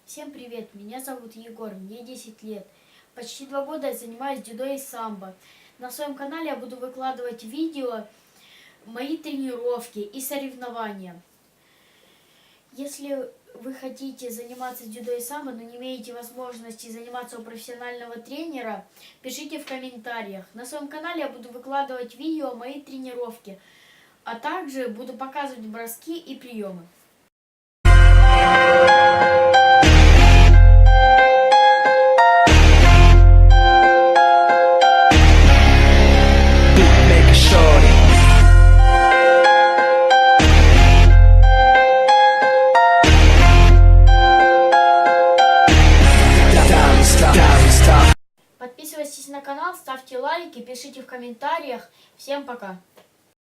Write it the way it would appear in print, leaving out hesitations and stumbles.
Всем привет, меня зовут Егор, мне 10 лет. Почти 2 года я занимаюсь дзюдо и самбо. На своем канале я буду выкладывать видео, мои тренировки и соревнования. Если вы хотите заниматься дзюдо и самбо, но не имеете возможности заниматься у профессионального тренера, пишите в комментариях. На своем канале я буду выкладывать видео, мои тренировки, а также буду показывать броски и приемы. Подписывайтесь на канал, ставьте лайки, пишите в комментариях. Всем пока!